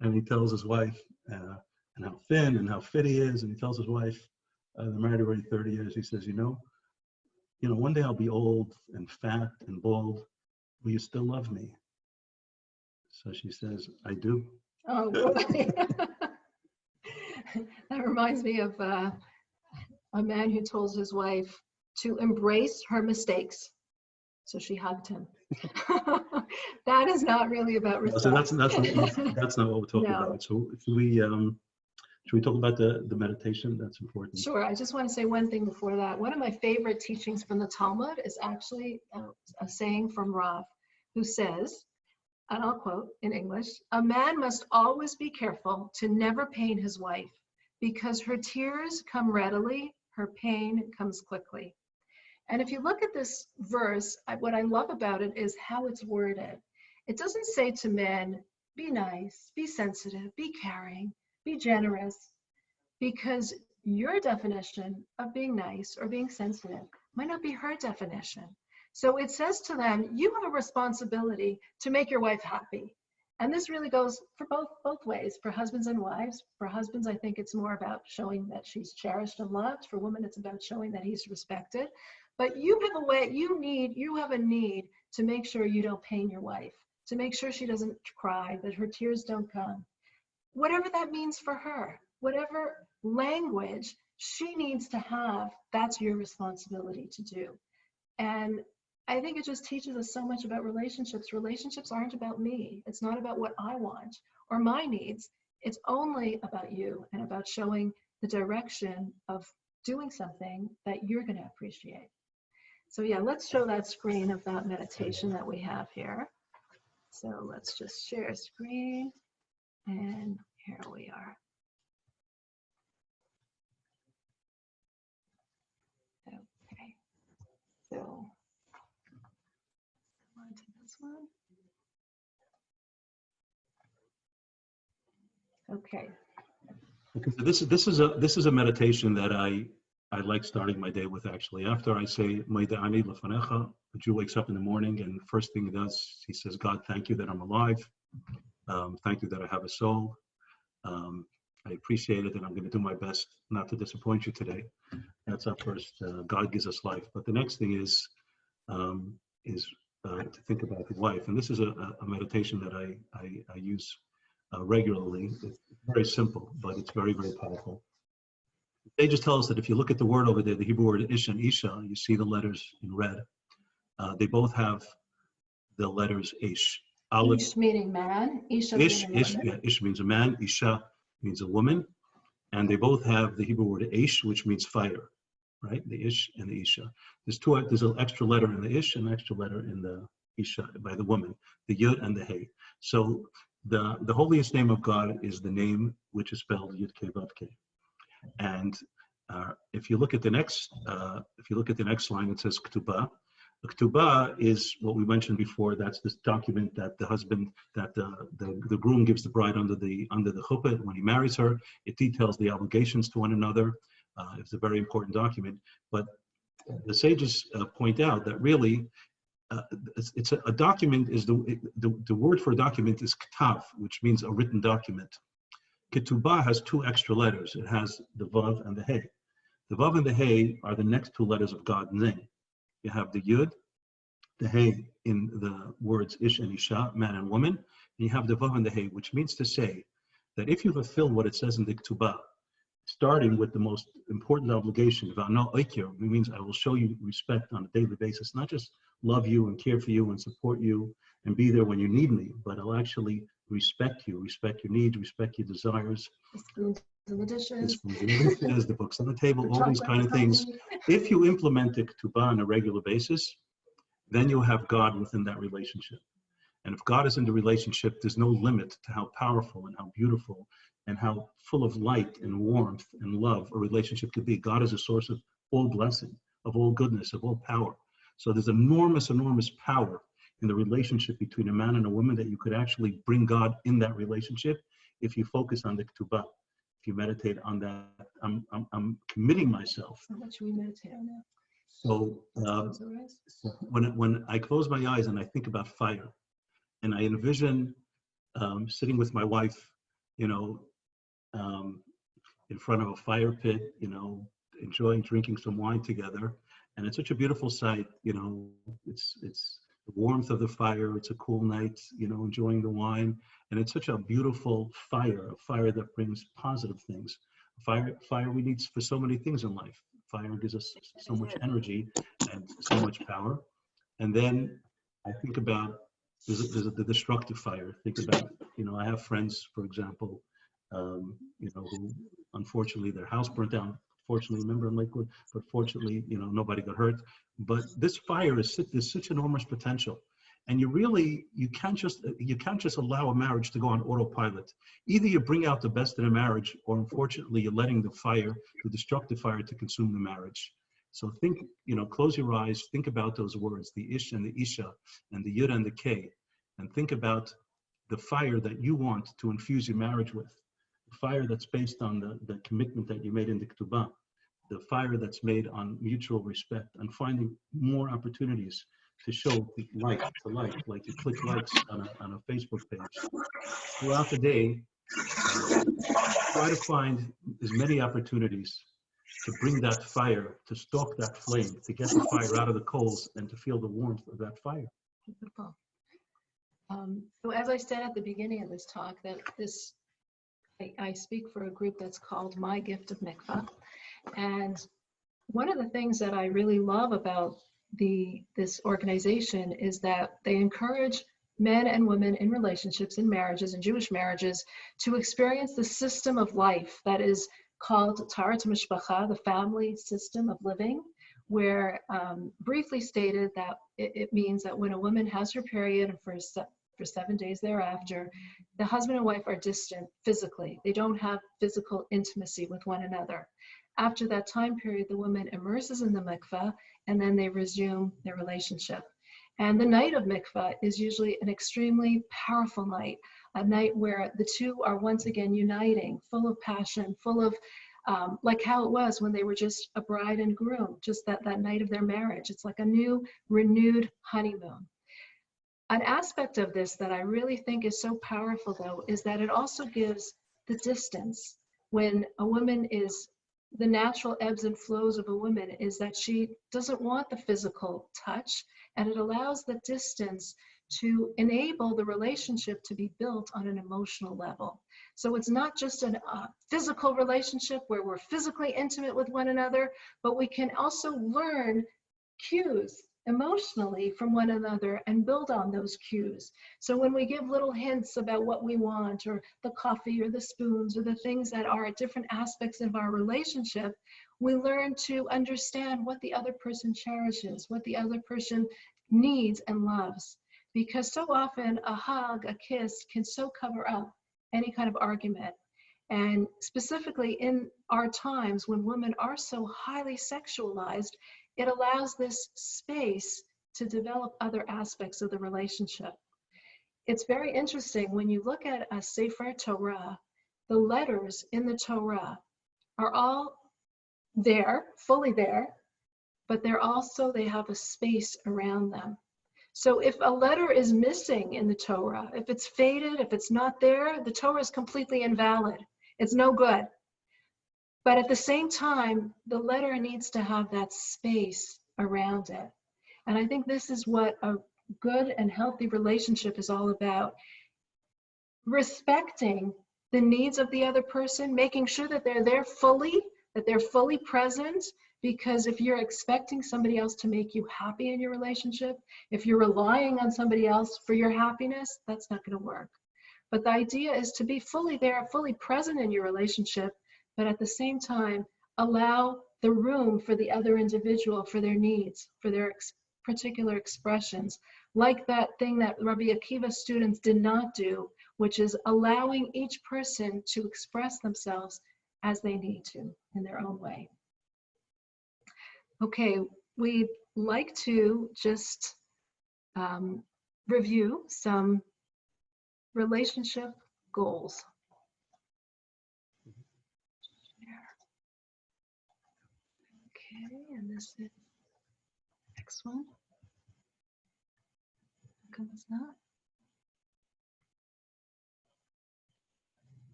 And he tells his wife, and how thin and how fit he is, and he tells his wife, they're married already 30 years, he says, one day I'll be old and fat and bald. Will you still love me? So she says, I do. Oh, boy. That reminds me of a man who told his wife to embrace her mistakes. So she hugged him. That is not really about respect. So that's not what we're talking about. So should we talk about the meditation? That's important. Sure. I just want to say one thing before that. One of my favorite teachings from the Talmud is actually a saying from Rav, who says, and I'll quote in English, "A man must always be careful to never pain his wife, because her tears come readily, her pain comes quickly." And if you look at this verse, what I love about it is how it's worded. It doesn't say to men, be nice, be sensitive, be caring, be generous, because your definition of being nice or being sensitive might not be her definition. So it says to them, you have a responsibility to make your wife happy. And this really goes for both ways, for husbands and wives. For husbands, I think it's more about showing that she's cherished and loved. For women, it's about showing that he's respected. But you have a need to make sure you don't pain your wife, to make sure she doesn't cry, that her tears don't come. Whatever that means for her, whatever language she needs to have, that's your responsibility to do. And I think it just teaches us so much about relationships. Relationships aren't about me. It's not about what I want or my needs. It's only about you and about showing the direction of doing something that you're going to appreciate. So yeah, let's show that screen of that meditation that we have here. So let's just share screen, and here we are. Okay, so on to this one. Okay. Okay, so this is a meditation that I like starting my day with, actually. After I say Maida'ani Lefanecha, the Jew wakes up in the morning, and first thing he does, he says, God, thank you that I'm alive. Thank you that I have a soul. I appreciate it, and I'm going to do my best not to disappoint you today. That's our first. God gives us life. But the next thing is to think about the wife. And this is a meditation that I use regularly. It's very simple, but it's very, very powerful. They just tell us that if you look at the word over there, the Hebrew word ish and isha, you see the letters in red. They both have the letters ish. Aleph, Ish meaning man, isha ish, meaning ish, woman. yeah, ish means a man, isha means a woman. And they both have the Hebrew word ish, which means fire, right? The ish and the isha. There's an extra letter in the ish and an extra letter in the isha by the woman, the yud and the hey. So the holiest name of God is the name which is spelled Yud Kei Vav Kei. And if you look at the next line, it says Ketubah. The Ketubah is what we mentioned before. That's this document that the groom gives the bride under the chuppah when he marries her. It details the obligations to one another. It's a very important document. But the sages point out that really it's a document. Is the word for a document is ketav, which means a written document. Ketubah has two extra letters. It has the Vav and the Hey. The Vav and the Hey are the next two letters of God's name. You have the Yud, the Hey in the words Ish and Isha, man and woman, and you have the Vav and the Hey, which means to say that if you fulfill what it says in the Ketubah, starting with the most important obligation, V'ano Oikir, means I will show you respect on a daily basis, not just love you and care for you and support you and be there when you need me, but I'll actually respect you, respect your needs, respect your desires. The spoons and the dishes. The books on the table, all these kind of things. If you implement the ketubah on a regular basis, then you have God within that relationship. And if God is in the relationship, there's no limit to how powerful and how beautiful and how full of light and warmth and love a relationship could be. God is a source of all blessing, of all goodness, of all power. So there's enormous, enormous power in the relationship between a man and a woman, that you could actually bring God in that relationship if you focus on the ketubah, if you meditate on that. I'm committing myself. How much we meditate on that? So when I close my eyes and I think about fire, and I envision sitting with my wife, you know, in front of a fire pit, you know, enjoying drinking some wine together, and it's such a beautiful sight. You know, it's the warmth of the fire. It's a cool night, you know, enjoying the wine, and it's such a beautiful fire, a fire that brings positive things. Fire we need for so many things in life. Fire gives us so much energy and so much power. And then I think about the destructive fire. Think about, you know, I have friends, for example, you know, who unfortunately their house burnt down. Fortunately, remember in Lakewood, but fortunately, you know, nobody got hurt. But this fire is such enormous potential, and you can't just allow a marriage to go on autopilot. Either you bring out the best in a marriage, or unfortunately, you're letting the destructive fire, to consume the marriage. So think, you know, close your eyes, think about those words, the ish and the isha, and the yud and the k, and think about the fire that you want to infuse your marriage with. The fire that's based on the commitment that you made in the ketubah, the fire that's made on mutual respect, and finding more opportunities to show like, like you click likes on a Facebook page. Throughout the day, try to find as many opportunities to bring that fire, to stoke that flame, to get the fire out of the coals and to feel the warmth of that fire. Beautiful. So as I said at the beginning of this talk, that I speak for a group that's called My Gift of Mikvah. And one of the things that I really love about this organization is that they encourage men and women in relationships, in marriages, in Jewish marriages, to experience the system of life that is called Taharat Mishpacha, the family system of living, where briefly stated that it means that when a woman has her period and for 7 days thereafter, the husband and wife are distant physically. They don't have physical intimacy with one another. After that time period, the woman immerses in the mikveh, and then they resume their relationship. And the night of mikveh is usually an extremely powerful night, a night where the two are once again uniting, full of passion, full of, like how it was when they were just a bride and groom, just that night of their marriage. It's like a new, renewed honeymoon. An aspect of this that I really think is so powerful, though, is that it also gives the distance. When a woman is, the natural ebbs and flows of a woman is that she doesn't want the physical touch, and it allows the distance to enable the relationship to be built on an emotional level. So it's not just a physical relationship where we're physically intimate with one another, but we can also learn cues emotionally from one another and build on those cues. So when we give little hints about what we want, or the coffee or the spoons or the things that are at different aspects of our relationship, we learn to understand what the other person cherishes, what the other person needs and loves. Because so often a hug, a kiss can so cover up any kind of argument. And specifically in our times when women are so highly sexualized, it allows this space to develop other aspects of the relationship. It's very interesting when you look at a Sefer Torah, the letters in the Torah are all there, fully there, but they have a space around them. So if a letter is missing in the Torah, if it's faded, if it's not there, the Torah is completely invalid. It's no good. But at the same time, the letter needs to have that space around it. And I think this is what a good and healthy relationship is all about. Respecting the needs of the other person, making sure that they're there fully, that they're fully present, because if you're expecting somebody else to make you happy in your relationship, if you're relying on somebody else for your happiness, that's not going to work. But the idea is to be fully there, fully present in your relationship, but at the same time, allow the room for the other individual, for their needs, for their particular expressions, like that thing that Rabbi Akiva's students did not do, which is allowing each person to express themselves as they need to in their own way. Okay, we'd like to just review some relationship goals. Okay, and this is the next one. How come it's not?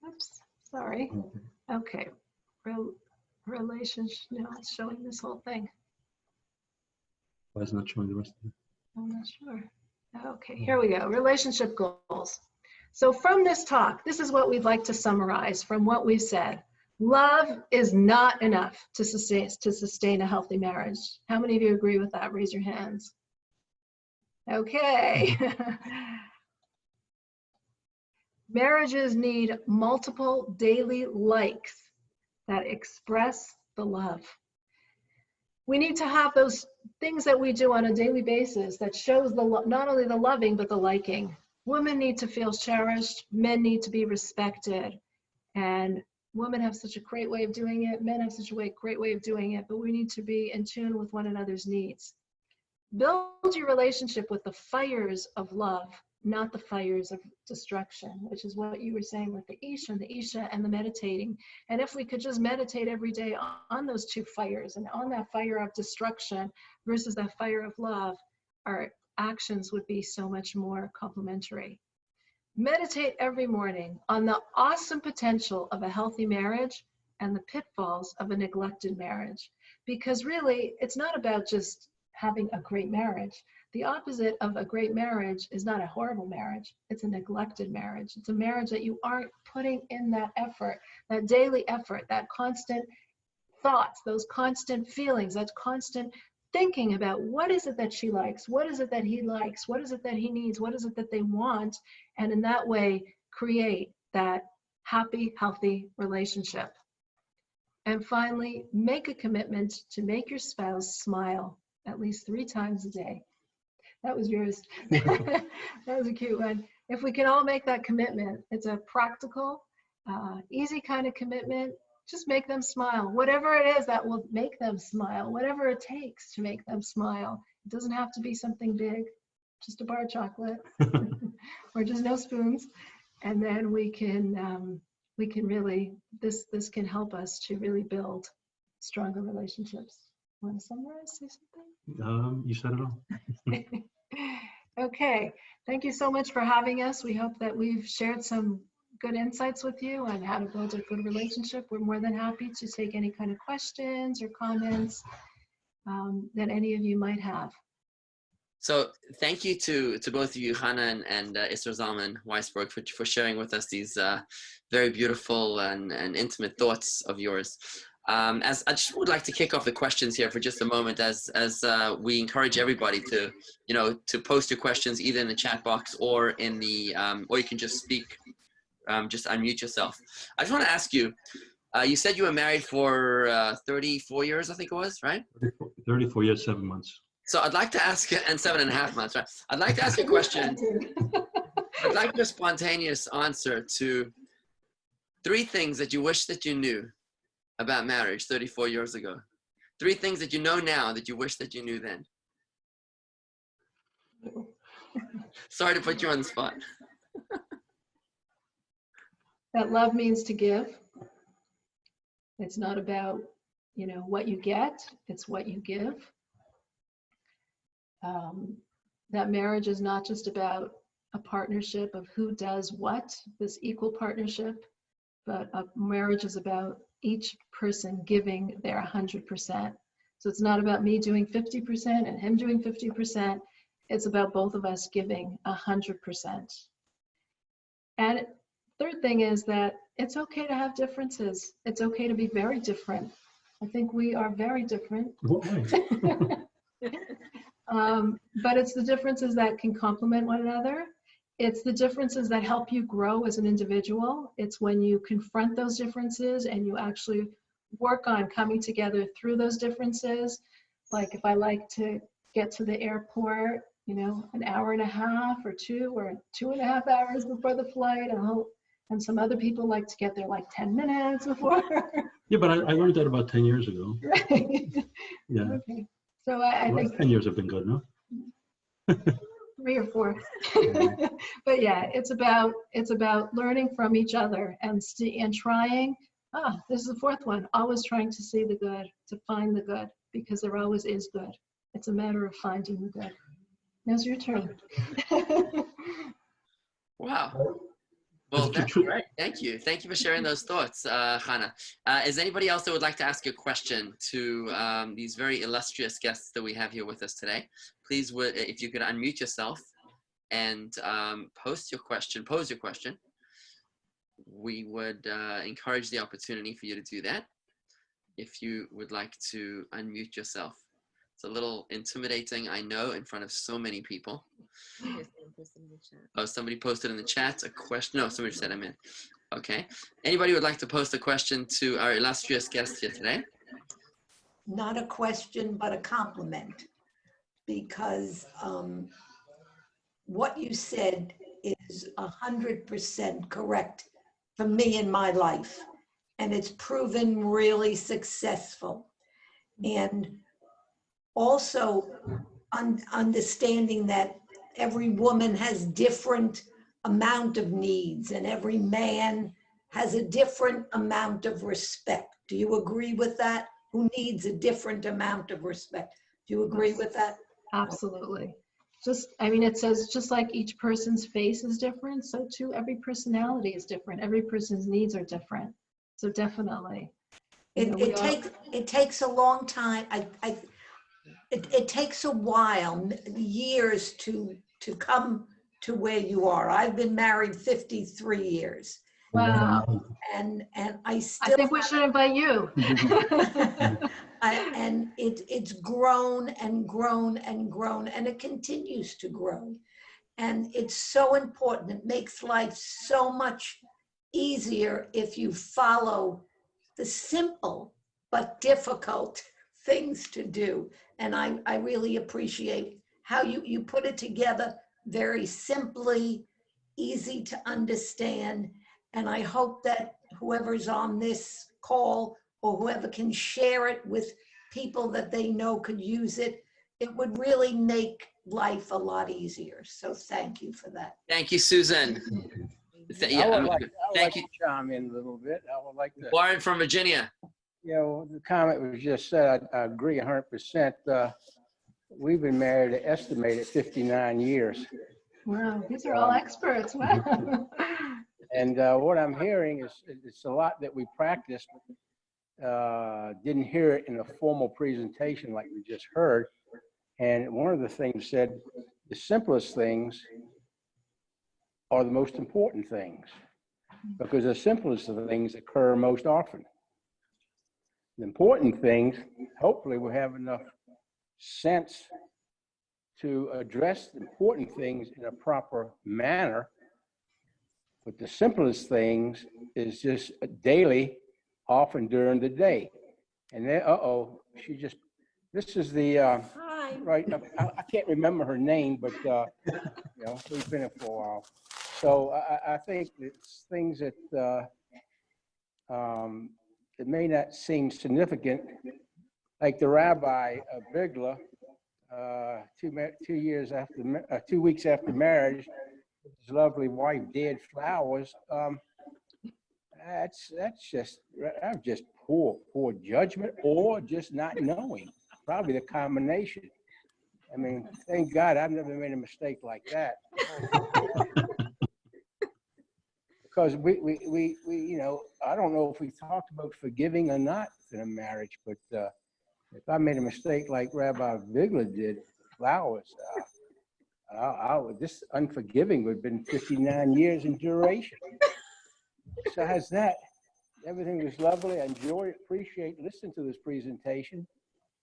Oops, sorry. Okay, relationship, no, it's showing this whole thing. Why is it not showing the rest of it? I'm not sure. Okay, here we go, relationship goals. So from this talk, this is what we'd like to summarize from what we've said. Love is not enough to sustain a healthy marriage. How many of you agree with that? Raise your hands. Okay. Marriages need multiple daily likes that express the love. We need to have those things that we do on a daily basis that shows not only the loving, but the liking. Women need to feel cherished. Men need to be respected. And women have such a great way of doing it. Men have such a great way of doing it, but we need to be in tune with one another's needs. Build your relationship with the fires of love, not the fires of destruction, which is what you were saying with the Isha and the meditating. And if we could just meditate every day on those two fires and on that fire of destruction versus that fire of love, our actions would be so much more complementary. Meditate every morning on the awesome potential of a healthy marriage and the pitfalls of a neglected marriage. Because really, it's not about just having a great marriage. The opposite of a great marriage is not a horrible marriage. It's a neglected marriage. It's a marriage that you aren't putting in that effort, that daily effort, that constant thoughts, those constant feelings, that constant thinking about what is it that she likes, what is it that he likes, what is it that he needs, what is it that they want, and in that way create that happy, healthy relationship. And finally, make a commitment to make your spouse smile at least 3 times a day. That was yours. That was a cute one. If we can all make that commitment, it's a practical, easy kind of commitment. Just make them smile. Whatever it is that will make them smile, whatever it takes to make them smile. It doesn't have to be something big, just a bar of chocolate or just no spoons. And then we can really, this can help us to really build stronger relationships. Want to summarize, say something? You said it all. Okay, thank you so much for having us. We hope that we've shared some good insights with you on how to build a good relationship. We're more than happy to take any kind of questions or comments that any of you might have. So thank you to both of you, Hannah and Esther Zalman Weisberg, for sharing with us these very beautiful and intimate thoughts of yours. As I just would like to kick off the questions here for just a moment, as we encourage everybody to, to post your questions either in the chat box or in the, or you can just speak, just unmute yourself. I just want to ask you, you said you were married for 34 years, I think it was, right? 34 years, 7 months. So I'd like to ask, and 7.5 months, right? I'd like to ask you a question. I'd like your spontaneous answer to 3 things that you wish that you knew about marriage 34 years ago. 3 things that you know now that you wish that you knew then. Sorry to put you on the spot. That love means to give. It's not about, what you get, it's what you give. That marriage is not just about a partnership of who does what, this equal partnership, but a marriage is about each person giving their 100%. So it's not about me doing 50% and him doing 50%. It's about both of us giving 100%. And third thing is that it's okay to have differences. It's okay to be very different. I think we are very different. But it's the differences that can complement one another. It's the differences that help you grow as an individual. It's when you confront those differences and you actually work on coming together through those differences. Like if I like to get to the airport, you know, an hour and a half or 2.5 hours before the flight, and some other people like to get there like 10 minutes before. Yeah, but I learned that about 10 years ago. Right. Yeah. Okay. So I The last think 10 years have been good, no? 3 or 4. But yeah, it's about learning from each other and trying. This is the 4th one. Always trying to see the good, to find the good, because there always is good. It's a matter of finding the good. Now's your turn. Wow. Well, that's great. Thank you. Thank you for sharing those thoughts, Hannah. Is anybody else that would like to ask a question to these very illustrious guests that we have here with us today? Please, if you could unmute yourself and pose your question. We would encourage the opportunity for you to do that if you would like to unmute yourself. It's a little intimidating, I know, in front of so many people. Oh, somebody posted in the chat a question. No, somebody said I'm in. Okay. Anybody would like to post a question to our illustrious guest here today? Not a question, but a compliment, because what you said is 100% correct for me in my life, and it's proven really successful. And also understanding that every woman has different amount of needs and every man has a different amount of respect. Do you agree with that? Who needs a different amount of respect? Do you agree with that? Absolutely. It says just like each person's face is different, so too every personality is different. Every person's needs are different. So definitely. It takes a long time. It takes a while, years to come to where you are. I've been married 53 years. Wow. And I think we should invite you. And it's grown and grown and grown, and it continues to grow. And it's so important. It makes life so much easier if you follow the simple but difficult things to do. And I really appreciate how you put it together very simply, easy to understand. And I hope that whoever's on this call or whoever can share it with people that they know could use it, it would really make life a lot easier. So thank you for that. Thank you, Susan. Thank you. I would like to chime in a little bit. I would like to. Warren from Virginia. The comment was just said, I agree 100%. We've been married an estimated 59 years. Wow, these are all experts. Wow. And what I'm hearing is it's a lot that we practiced. Didn't hear it in a formal presentation like we just heard. And one of the things said, the simplest things are the most important things, because the simplest of the things occur most often. The important things, hopefully we'll have enough sense to address the important things in a proper manner. But the simplest things is just daily, often during the day. And then, this is the, right, I can't remember her name, but, we've been here for a while. So I think it's things that it may not seem significant, like the Rabbi Bigler, 2 weeks after marriage, his lovely wife did flowers. That's just poor judgment, or just not knowing. Probably the combination. I mean, thank God I've never made a mistake like that. Because we I don't know if we talked about forgiving or not in a marriage, but if I made a mistake like Rabbi Bigler did, flowers, this unforgiving would have been 59 years in duration. Besides that, everything was lovely. I appreciate listening to this presentation.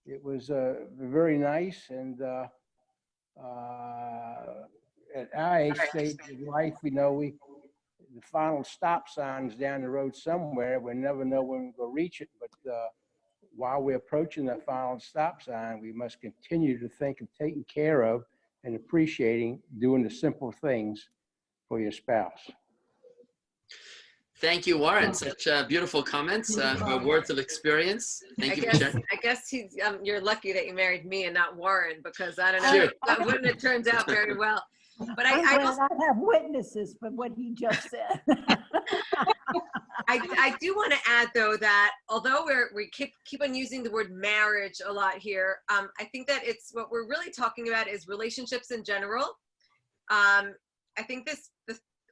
It was very nice, and at our age stage of life, the final stop sign's down the road somewhere. We never know when we'll reach it, but while we're approaching the final stop sign, we must continue to think of taking care of and appreciating doing the simple things for your spouse. Thank you, Warren. Such beautiful comments, words of experience. Thank you for sharing. I guess you're lucky that you married me and not Warren, because I don't know, Sure. that wouldn't have turned out very well. But I'm I glad also, I have witnesses for what he just said. I do want to add though that although we keep on using the word marriage a lot here, I think that it's what we're really talking about is relationships in general. I think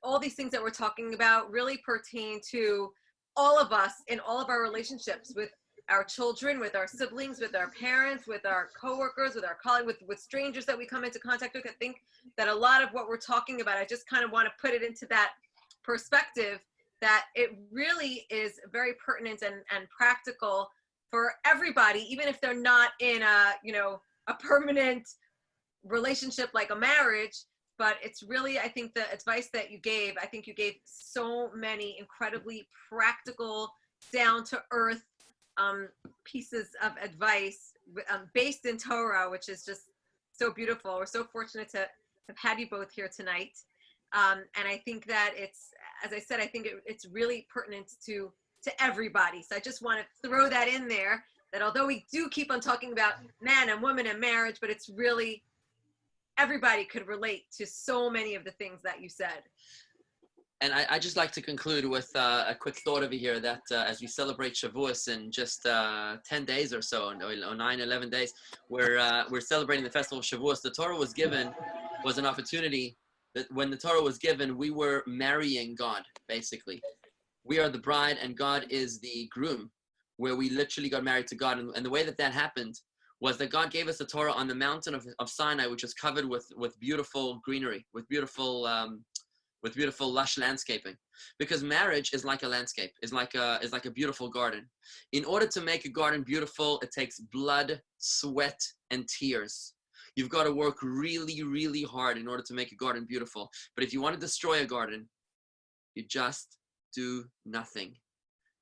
all these things that we're talking about really pertain to all of us in all of our relationships with our children, with our siblings, with our parents, with our coworkers, with our colleagues, with strangers that we come into contact with. I think that a lot of what we're talking about, I just kind of want to put it into that perspective that it really is very pertinent and practical for everybody, even if they're not in a permanent relationship like a marriage. But it's really, I think the advice that you gave, I think you gave so many incredibly practical, down to earth pieces of advice based in Torah, which is just so beautiful. We're so fortunate to have had you both here tonight. And I think that it's, as I said, I think it's really pertinent to everybody. So I just want to throw that in there, that although we do keep on talking about man and woman and marriage, but it's really, everybody could relate to so many of the things that you said. And I just like to conclude with a quick thought over here that as we celebrate Shavuos in just 10 days or so, or 9, 11 days, we're celebrating the festival of Shavuos. The Torah was an opportunity that when the Torah was given, we were marrying God, basically. We are the bride and God is the groom, where we literally got married to God. And the way that happened was that God gave us the Torah on the mountain of Sinai, which was covered with beautiful greenery, with beautiful lush landscaping. Because marriage is like a landscape, is like a beautiful garden. In order to make a garden beautiful, it takes blood, sweat, and tears. You've got to work really, really hard in order to make a garden beautiful. But if you want to destroy a garden, you just do nothing.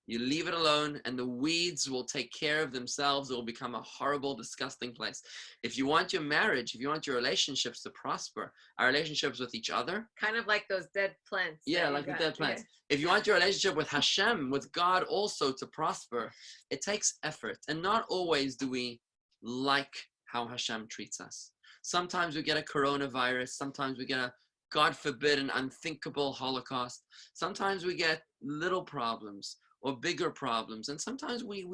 You leave it alone and the weeds will take care of themselves. It will become a horrible, disgusting place. If you want your marriage, if you want your relationships to prosper, our relationships with each other. Kind of like those dead plants. Yeah, like the dead plants. Yeah. If you want your relationship with Hashem, with God also to prosper, it takes effort. And not always do we like how Hashem treats us. Sometimes we get a coronavirus. Sometimes we get a, God forbid, an unthinkable Holocaust. Sometimes we get little problems or bigger problems. And sometimes we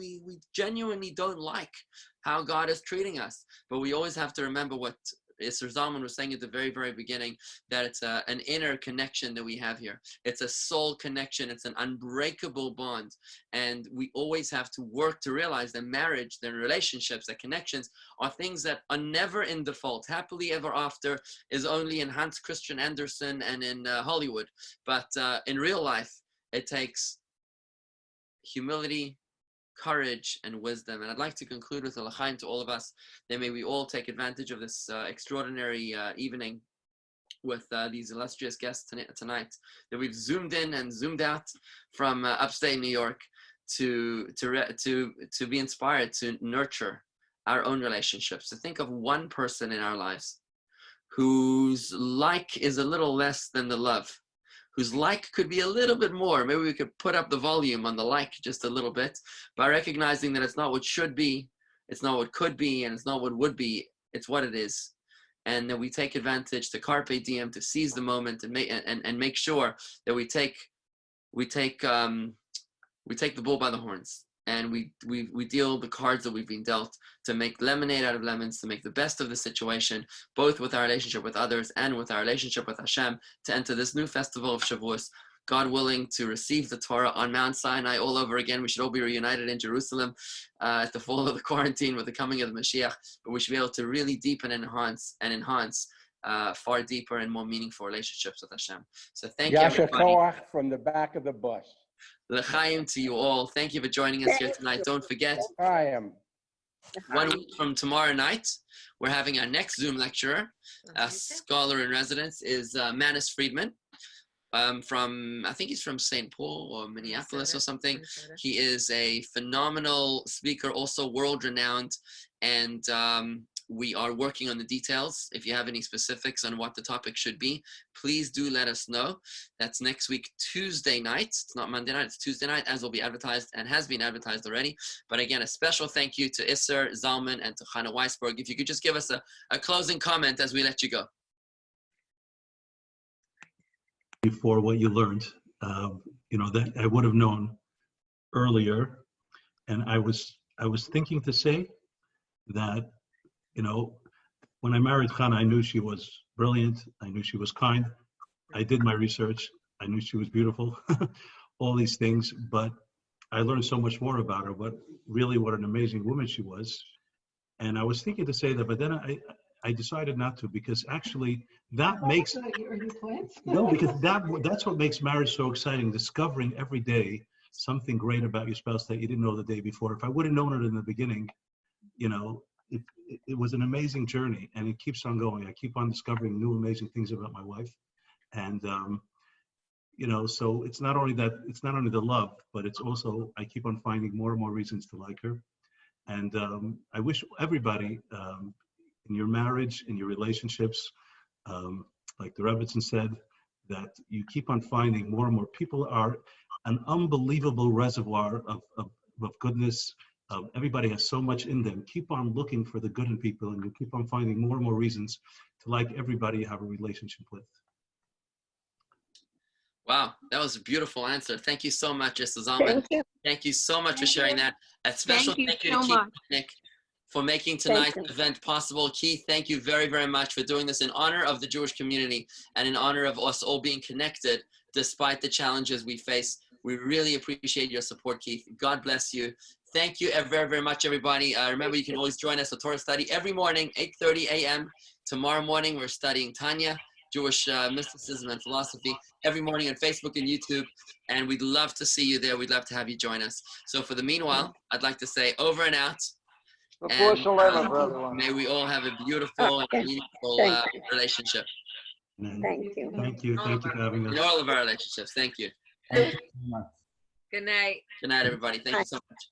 genuinely don't like how God is treating us. But we always have to remember what Isser Zalman was saying at the very, very beginning, that it's an inner connection that we have here. It's a soul connection. It's an unbreakable bond. And we always have to work to realize that marriage, that relationships, that connections are things that are never in default. Happily ever after is only in Hans Christian Andersen and in Hollywood. But in real life, it takes humility, courage, and wisdom. And I'd like to conclude with a l'chaim to all of us, that may we all take advantage of this extraordinary evening with these illustrious guests tonight, that we've zoomed in and zoomed out from upstate New York to be inspired to nurture our own relationships, to think of one person in our lives whose like is a little less than the love, whose like could be a little bit more. Maybe we could put up the volume on the like just a little bit, by recognizing that it's not what should be, it's not what could be, and it's not what would be, it's what it is. And that we take advantage to carpe diem, to seize the moment and make sure that we take the bull by the horns. And we deal the cards that we've been dealt, to make lemonade out of lemons, to make the best of the situation, both with our relationship with others and with our relationship with Hashem, to enter this new festival of Shavuos, God willing, to receive the Torah on Mount Sinai all over again. We should all be reunited in Jerusalem at the fall of the quarantine with the coming of the Mashiach, but we should be able to really deepen and enhance far deeper and more meaningful relationships with Hashem. So thank you, everybody. Koach from the back of the bus. L'chaim to you all. Thank you for joining us here tonight. Don't forget, I am. 1 week from tomorrow night, we're having our next Zoom lecturer. A scholar in residence is Manis Friedman. from, I think he's from St. Paul or Minneapolis or something. He is a phenomenal speaker, also world renowned. And we are working on the details. If you have any specifics on what the topic should be, please do let us know. That's next week, Tuesday night. It's not Monday night, it's Tuesday night, as will be advertised and has been advertised already. But again, a special thank you to Isser Zalman and to Chana Weisberg. If you could just give us a closing comment as we let you go. For what you learned, that I would have known earlier. And I was thinking to say that, when I married Chana, I knew she was brilliant. I knew she was kind. I did my research. I knew she was beautiful, all these things, but I learned so much more about her, what an amazing woman she was. And I was thinking to say that, but then I decided not to, because actually that makes, no, because that's what makes marriage so exciting, discovering every day something great about your spouse that you didn't know the day before. If I would have known it in the beginning, it was an amazing journey, and it keeps on going. I keep on discovering new amazing things about my wife. And, so it's not only the love, but it's also, I keep on finding more and more reasons to like her. And I wish everybody, in your marriage, in your relationships, like the Rebbitzin said, that you keep on finding more and more. People are an unbelievable reservoir of goodness. Everybody has so much in them. Keep on looking for the good in people, and you keep on finding more and more reasons to like everybody you have a relationship with. Wow, that was a beautiful answer. Thank you so much, Esther Zalman. Thank you so much for sharing that. A special thank you to Keith Nick for making tonight's event possible. Keith, thank you very, very much for doing this in honor of the Jewish community and in honor of us all being connected despite the challenges we face. We really appreciate your support, Keith. God bless you. Thank you very, very much, everybody. Remember, you can always join us at Torah Study every morning, 8:30 a.m. Tomorrow morning, we're studying Tanya, Jewish mysticism and philosophy, every morning on Facebook and YouTube. And we'd love to see you there. We'd love to have you join us. So for the meanwhile, I'd like to say over and out. And, may we all have a beautiful and meaningful relationship. Thank you. Thank you. Thank you for having us. In all of our relationships. Thank you. Thank you so much. Good night. Good night, everybody. Thank you so much.